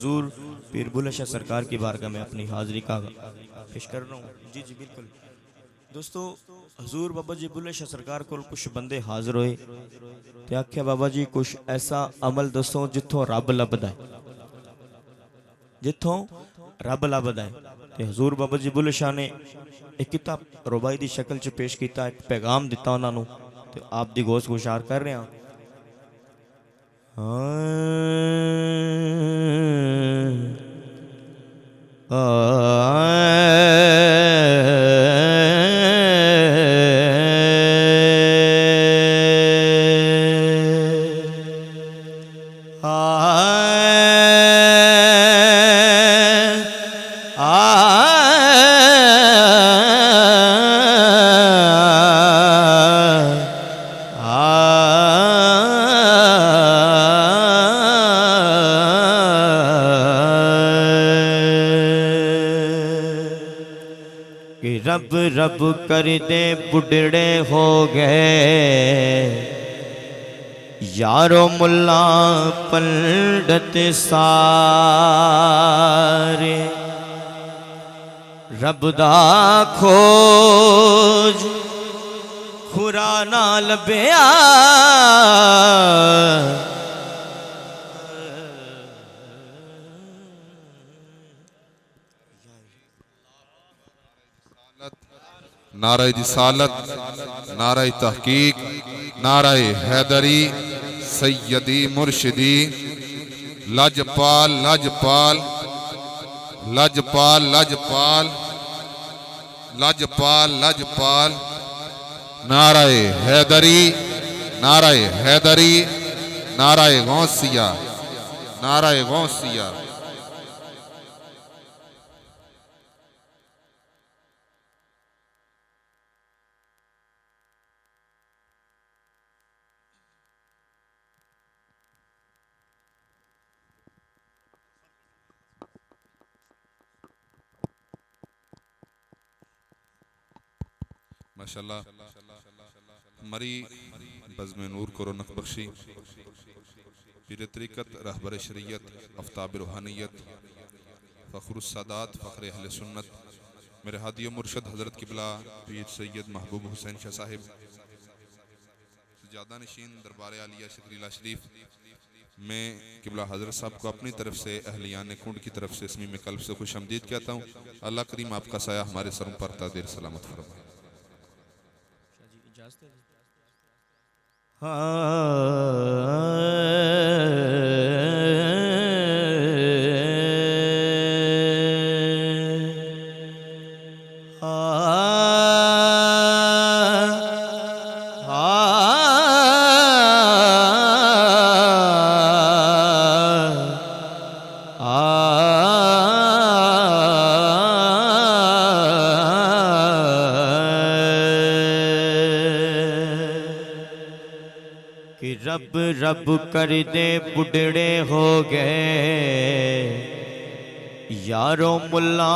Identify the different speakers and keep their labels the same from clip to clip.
Speaker 1: हुजूर पीर बुल्ले शाह सरकार की बारगाह में अपनी हाजिरी का पेश कर रहा हूँ। जी जी बिल्कुल दोस्तों, हजूर बाबा जी बुल्ले शाह सरकार को कुछ बंदे हाजिर होए ते आख्या बाबा जी कुछ ऐसा अमल दसो जिथों रब लभदा है, जिथों रब लभदा है। ते हजूर बाबा जी बुल्ले शाह ने एक किताब रुबाई की शक्ल च पेश किया, एक पैगाम दिता उन्होंने, तो आप दी गोश गुजार कर रहे हैं। कि रब रब कर दे बुढ़ड़े हो गए, यारो मुल्ला पंडित सारे। रब दा खोज खुरा ना लभया,
Speaker 2: नाराए रिसालत, नाराए तहकीक, नाराए हैदरी, सैयदी मुर्शिदी, लजपाल लजपाल लजपाल लजपाल लजपाल लजपाल, नाराए हैदरी, नाराए हैदरी, नाराए गौसिया, नाराए गौसिया। माशाल्लाह मरी बज़्म नूर को रौनक बख्शी, पीर तरीक़त, रहबर शरीयत, आफ्ताब रूहानियत, फ़ख्रुस सादात, फ़ख्र अहले सुन्नत, मेरे हादी मुर्शद हज़रत किबला पीर सैयद महबूब हुसैन शाह साहिब, सजादा नशीन दरबार आलिया शकरीला शरीफ में किबला हज़रत साहब को अपनी तरफ से अहलियान कुंड की तरफ से इसमी में कल्ब से खुश आमदीद कहता हूँ। अल्लाह करीम आपका साया हमारे सरों पर तादेर सलामत फरमाए।
Speaker 1: कि रब रब कर दे बुढ़ड़े हो गए, यारो मुल्ला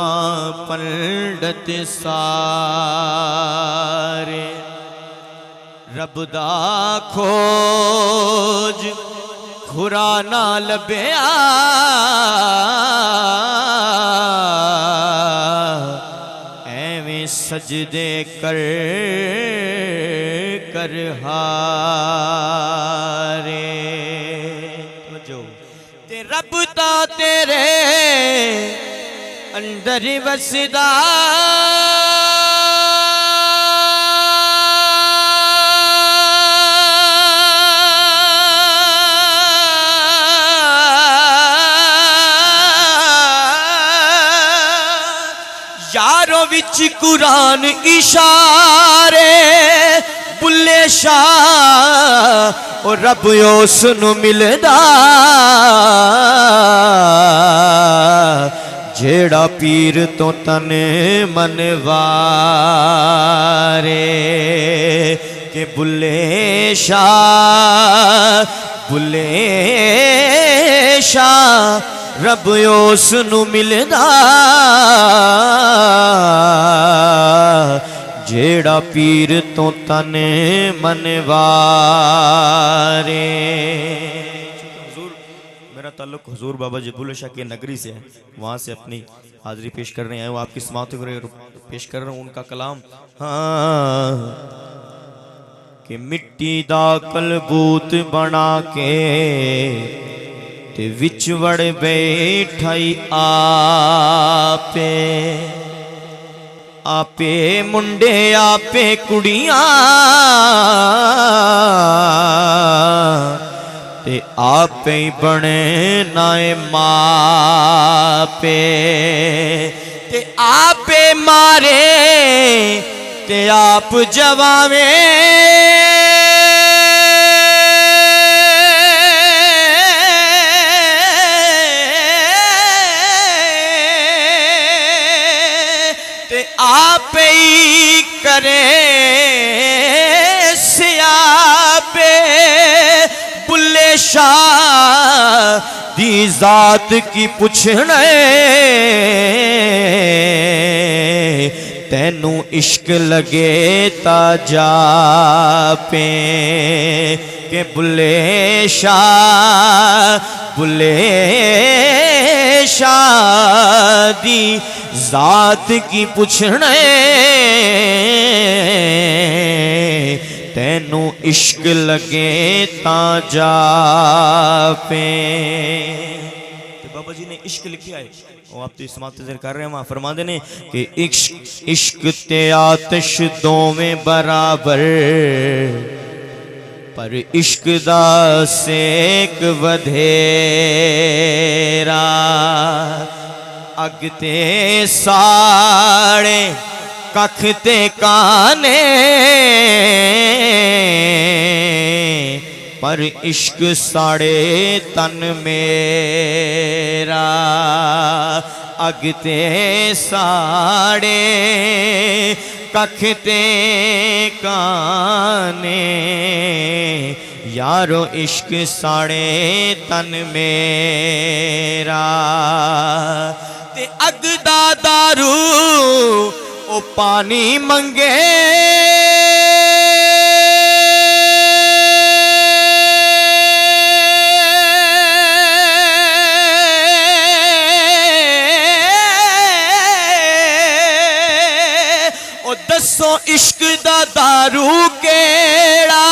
Speaker 1: पंडित सारे। रब दा खोज खुरा ना लभया, एवें सजदे कर कर हारे। जो ते रब ता तेरे अंदर वसदा, यारों विच कुरान इशारे। बुल्ले शाह और रब उस नूं मिलदा, जेड़ा पीर तो तन मनवारे। के बुल्ले शाह रब उस नूं मिलदा, जेड़ा पीर तो तन मनवारे। हुजूर मेरा ताल्लुक हुजूर बाबा जी बुल्ले शाह की नगरी से है, वहाँ से अपनी हाजिरी पेश कर रहे हैं। वो आपकी समाअत पेश कर रहा हूँ उनका कलाम। हाँ कि मिट्टी दा कलबूत बना के ते विच वड़ बैठाई आपे, आपे मुंडे आपे कुड़ियां ते आपे ही बने नाए मापे, ते आपे मारे ते आप जवावे, आप ही करे सियापे। बुल्ले शाह दी जात की पुछने तेनू इश्क लगे ता जापे, के बुल्ले शाह दी जात की पुछने तेनू इश्क लगे ता जापे। तो बाबा जी ने इश्क लिखा है, वो आप तो समाप्त कर रहे हैं। वहाँ फरमा देने कि इश्क ते आतिश दोवें बराबर, पर इश्क दा सेक वधेरा, अगते साड़े कख ते काने, पर इश्क साड़े तन मेरा, अगते साड़े कख ते काने, यारो इश्क साड़े तन मेरा, ते अगदा दारू ओ पानी मंगे, ओ दसो इश्क दा दारू केड़ा,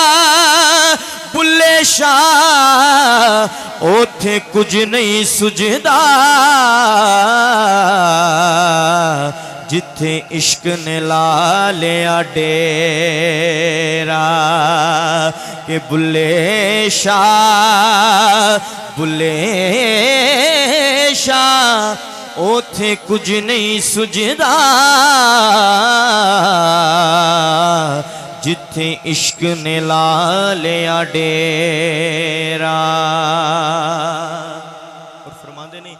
Speaker 1: बुल्ले शाह ओथे कुछ नहीं सुझदा, जिथे इश्क ने ला लिया डेरा, के बुल्ले शाह ओथे कुछ नहीं सुझदा, जिथे इश्क ने ला लिया डेरा। और फरमाते ने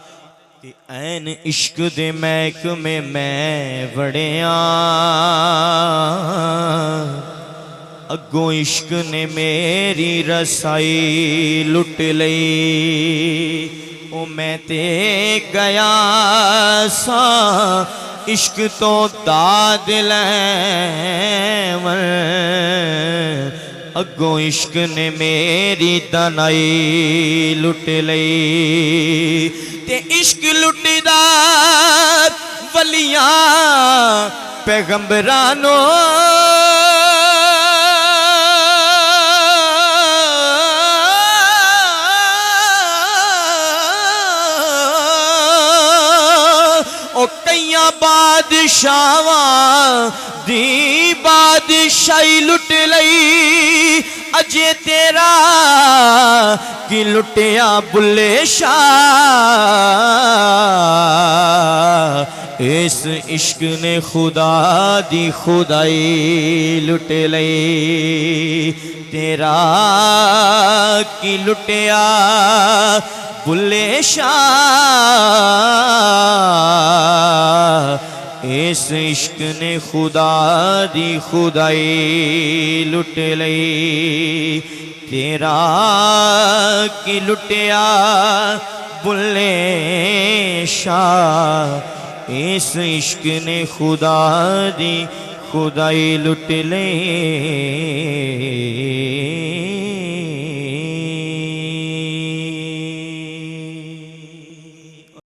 Speaker 1: कि ऐन इश्क दे महक में मैं वड़िया, अगों इश्क ने मेरी रसाई लुट लई, ओ मैं ते गया सा इश्क तो दाद लैवन, अगों इश्क ने मेरी दनाई लुट लई, ते इश्क लुटदा वलियां पैगंबरानो, बादशावां दी बादशाही लुट लई, अजे तेरा की लुटिया बुल्ले शाह, इस इश्क ने खुदा दी खुदाई लुट लई, तेरा की लुटिया बुल्ले शाह, इस इश्क ने खुदा दी खुदाई लुट लई, तेरा की लुटिया बुल्ले शाह, इस इश्क ने खुदा दी खुदाई लुट लई।